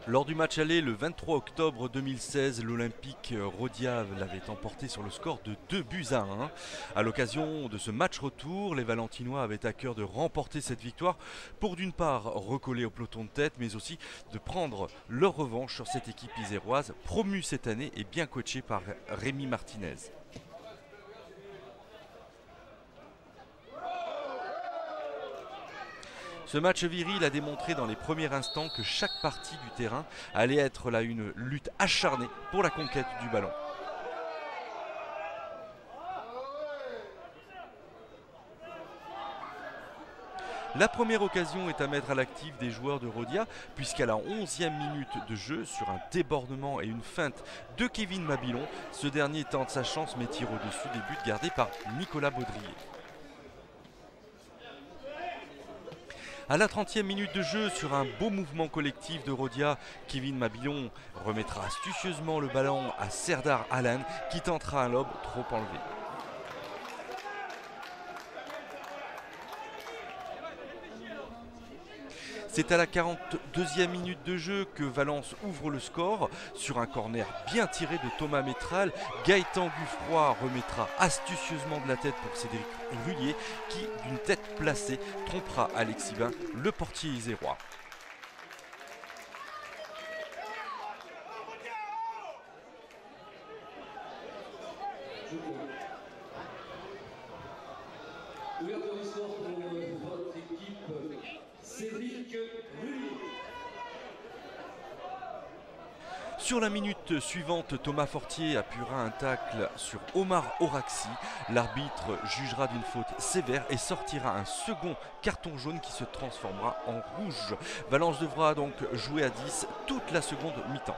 Lors du match aller le 23 octobre 2016, l'Olympique Rhodia l'avait emporté sur le score de 2-1. À l'occasion de ce match retour, les Valentinois avaient à cœur de remporter cette victoire pour d'une part recoller au peloton de tête, mais aussi de prendre leur revanche sur cette équipe iséroise, promue cette année et bien coachée par Rémi Martinez. Ce match viril a démontré dans les premiers instants que chaque partie du terrain allait être là une lutte acharnée pour la conquête du ballon. La première occasion est à mettre à l'actif des joueurs de Rhodia, puisqu'à la 11e minute de jeu, sur un débordement et une feinte de Kevin Mabilon, ce dernier tente sa chance mais tire au-dessus des buts gardés par Nicolas Baudrier. À la 30e minute de jeu, sur un beau mouvement collectif de Rhodia, Kevin Mabilon remettra astucieusement le ballon à Serdar Alan qui tentera un lob trop enlevé. C'est à la 42e minute de jeu que Valence ouvre le score. Sur un corner bien tiré de Thomas Métral, Gaëtan Guffroy remettra astucieusement de la tête pour Cédric Rullier qui, d'une tête placée, trompera Alexis Bain, le portier isérois. Sur la minute suivante, Thomas Fortier appuiera un tacle sur Omar Oraxi. L'arbitre jugera d'une faute sévère et sortira un second carton jaune qui se transformera en rouge. Valence devra donc jouer à 10 toute la seconde mi-temps.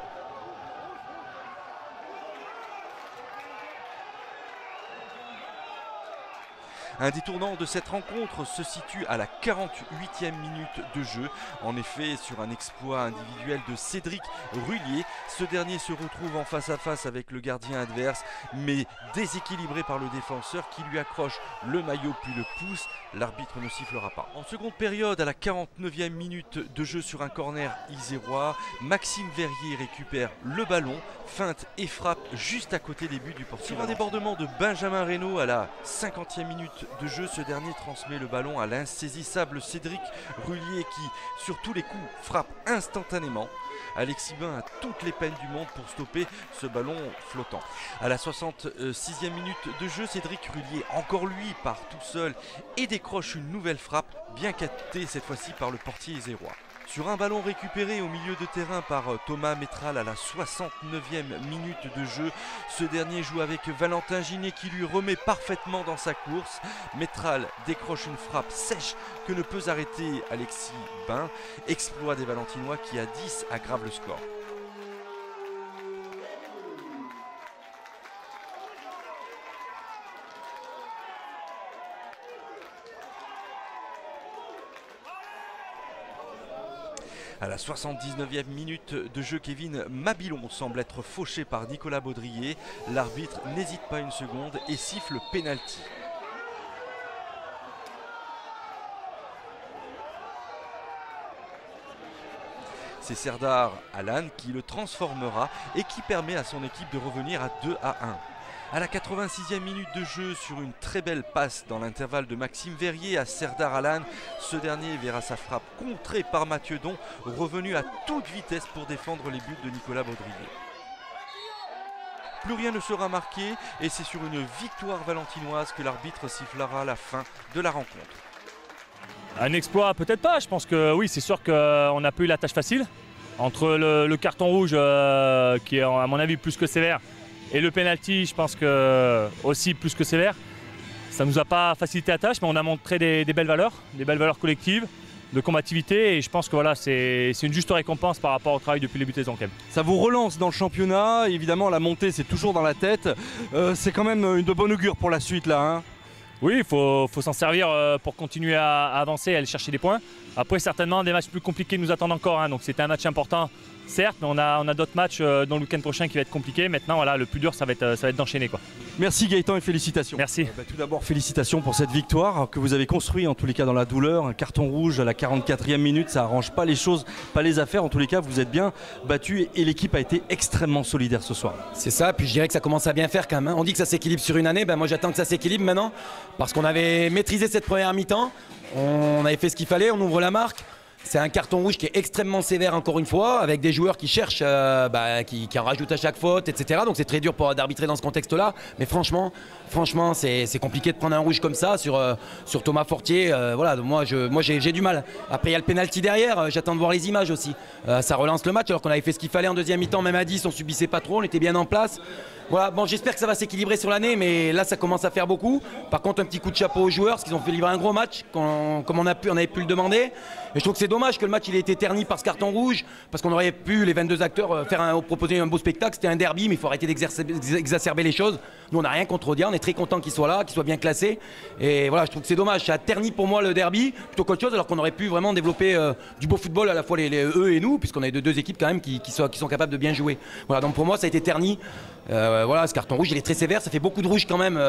Un détournant de cette rencontre se situe à la 48e minute de jeu. En effet, sur un exploit individuel de Cédric Rullier, ce dernier se retrouve en face à face avec le gardien adverse, mais déséquilibré par le défenseur qui lui accroche le maillot puis le pousse. L'arbitre ne sifflera pas. En seconde période, à la 49e minute de jeu sur un corner isérois, Maxime Verrier récupère le ballon, feinte et frappe juste à côté des buts du portier. Sur un débordement de Benjamin Reynaud à la 50e minute de jeu, ce dernier transmet le ballon à l'insaisissable Cédric Rullier qui, sur tous les coups, frappe instantanément. Alexis Bain a toutes les peines du monde pour stopper ce ballon flottant. À la 66e minute de jeu, Cédric Rullier, encore lui, part tout seul et décroche une nouvelle frappe, bien captée cette fois-ci par le portier isérois. Sur un ballon récupéré au milieu de terrain par Thomas Métral à la 69e minute de jeu, ce dernier joue avec Valentin Ginier qui lui remet parfaitement dans sa course. Métral décroche une frappe sèche que ne peut arrêter Alexis Bain. Exploit des Valentinois qui à 10 aggrave le score. À la 79e minute de jeu, Kevin Mabilon semble être fauché par Nicolas Baudrier. L'arbitre n'hésite pas une seconde et siffle pénalty. C'est Serdar Alan qui le transformera et qui permet à son équipe de revenir à 2-1. À la 86e minute de jeu, sur une très belle passe dans l'intervalle de Maxime Verrier à Serdar Alan, ce dernier verra sa frappe contrée par Mathieu Don, revenu à toute vitesse pour défendre les buts de Nicolas Baudrier. Plus rien ne sera marqué et c'est sur une victoire valentinoise que l'arbitre sifflera la fin de la rencontre. Un exploit, peut-être pas. Je pense que oui, c'est sûr qu'on n'a pas eu la tâche facile. Entre le carton rouge, qui est à mon avis plus que sévère, et le penalty, je pense que aussi plus que sévère. Ça ne nous a pas facilité la tâche, mais on a montré des belles valeurs collectives, de combativité, et je pense que voilà, c'est une juste récompense par rapport au travail depuis le début de saison. Ça vous relance dans le championnat, évidemment la montée c'est toujours dans la tête. C'est quand même de bon augure pour la suite là. Oui, il faut s'en servir pour continuer à avancer et aller chercher des points. Après, certainement, des matchs plus compliqués nous attendent encore. Hein, donc c'était un match important, certes, mais on a d'autres matchs dans le week-end prochain qui va être compliqué. Maintenant, voilà, le plus dur, ça va être d'enchaîner, quoi. Merci Gaëtan et félicitations. Merci. Tout d'abord, félicitations pour cette victoire que vous avez construite, en tous les cas dans la douleur. Un carton rouge à la 44e minute, ça arrange pas les choses, pas les affaires. En tous les cas, vous êtes bien battu et l'équipe a été extrêmement solidaire ce soir. C'est ça, puis je dirais que ça commence à bien faire quand même. Hein. On dit que ça s'équilibre sur une année, ben moi j'attends que ça s'équilibre maintenant, parce qu'on avait maîtrisé cette première mi-temps, on avait fait ce qu'il fallait, on ouvre la marque. C'est un carton rouge qui est extrêmement sévère encore une fois, avec des joueurs qui cherchent, qui en rajoutent à chaque faute, etc. Donc c'est très dur d'arbitrer dans ce contexte-là. Mais franchement, c'est compliqué de prendre un rouge comme ça sur Thomas Fortier. Voilà, moi j'ai du mal. Après il y a le penalty derrière, j'attends de voir les images aussi. Ça relance le match alors qu'on avait fait ce qu'il fallait en deuxième mi-temps, même à 10, on subissait pas trop, on était bien en place. Voilà, bon, j'espère que ça va s'équilibrer sur l'année, mais là ça commence à faire beaucoup. Par contre, un petit coup de chapeau aux joueurs, parce qu'ils ont fait livrer un gros match, comme on avait pu le demander. Et je trouve que c'est dommage que le match il ait été terni par ce carton rouge, parce qu'on aurait pu, les 22 acteurs, proposer un beau spectacle. C'était un derby, mais il faut arrêter d'exacerber les choses. Nous, on n'a rien contre Audiard, on est très content qu'il soit là, qu'il soit bien classé. Et voilà, je trouve que c'est dommage. Ça a terni pour moi le derby, plutôt qu'autre chose, alors qu'on aurait pu vraiment développer du beau football, à la fois eux et nous, puisqu'on a deux équipes quand même qui sont capables de bien jouer. Voilà, donc pour moi, ça a été terni. Voilà, ce carton rouge il est très sévère, ça fait beaucoup de rouges quand même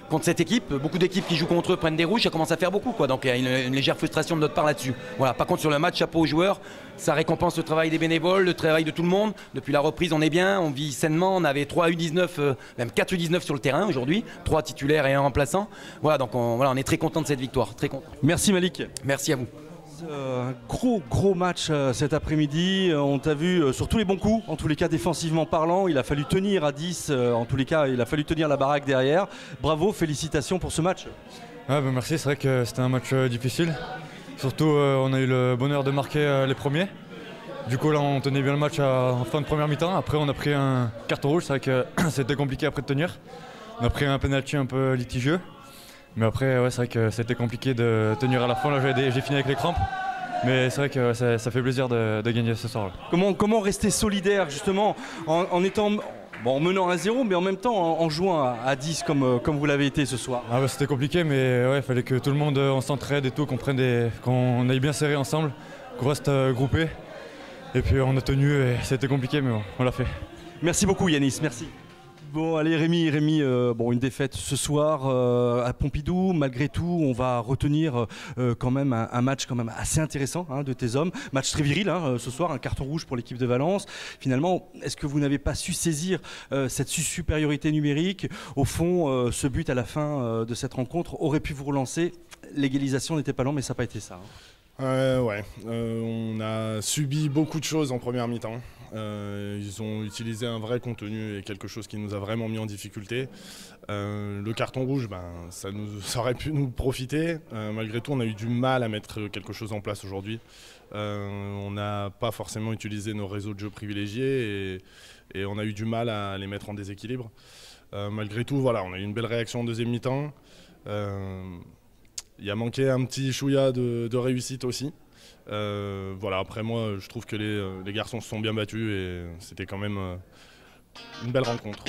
contre cette équipe. Beaucoup d'équipes qui jouent contre eux prennent des rouges, ça commence à faire beaucoup quoi. Donc il y a une légère frustration de notre part là-dessus. Voilà, par contre sur le match, chapeau aux joueurs, ça récompense le travail des bénévoles, le travail de tout le monde. Depuis la reprise on est bien, on vit sainement, on avait 3 U19, même 4 U19 sur le terrain aujourd'hui, 3 titulaires et un remplaçant. Voilà, donc on est très content de cette victoire, très content. Merci Malik. Merci à vous. Gros match cet après-midi, on t'a vu sur tous les bons coups, en tous les cas défensivement parlant, il a fallu tenir à 10, en tous les cas il a fallu tenir la baraque derrière. Bravo, félicitations pour ce match. Merci, c'est vrai que c'était un match difficile, surtout on a eu le bonheur de marquer les premiers. Du coup là on tenait bien le match en fin de première mi-temps, après on a pris un carton rouge, c'est vrai que c'était compliqué après de tenir. On a pris un penalty un peu litigieux. Mais après, ouais, c'est vrai que c'était compliqué de tenir à la fin. Là, j'ai fini avec les crampes. Mais c'est vrai que ça fait plaisir de gagner ce soir. Comment rester solidaire justement en étant en menant à 0, mais en même temps en jouant à 10 comme vous l'avez été ce soir? C'était compliqué, mais il fallait que tout le monde on s'entraide et tout, qu'on aille bien serré ensemble, qu'on reste groupé. Et puis on a tenu et c'était compliqué, mais bon, on l'a fait. Merci beaucoup Yanis, merci. Bon allez Rémi, une défaite ce soir à Pompidou, malgré tout on va retenir quand même un match quand même assez intéressant de tes hommes, match très viril ce soir, un carton rouge pour l'équipe de Valence. Finalement, est-ce que vous n'avez pas su saisir cette supériorité numérique? Au fond, ce but à la fin de cette rencontre aurait pu vous relancer, l'égalisation n'était pas loin mais ça n'a pas été ça. On a subi beaucoup de choses en première mi-temps. Ils ont utilisé un vrai contenu et quelque chose qui nous a vraiment mis en difficulté. Le carton rouge, ça aurait pu nous profiter. Malgré tout, on a eu du mal à mettre quelque chose en place aujourd'hui. On n'a pas forcément utilisé nos réseaux de jeu privilégiés et on a eu du mal à les mettre en déséquilibre. Malgré tout, voilà, on a eu une belle réaction en deuxième mi-temps. Il a manqué un petit chouïa de réussite aussi. Voilà, après moi je trouve que les garçons se sont bien battus et c'était quand même une belle rencontre.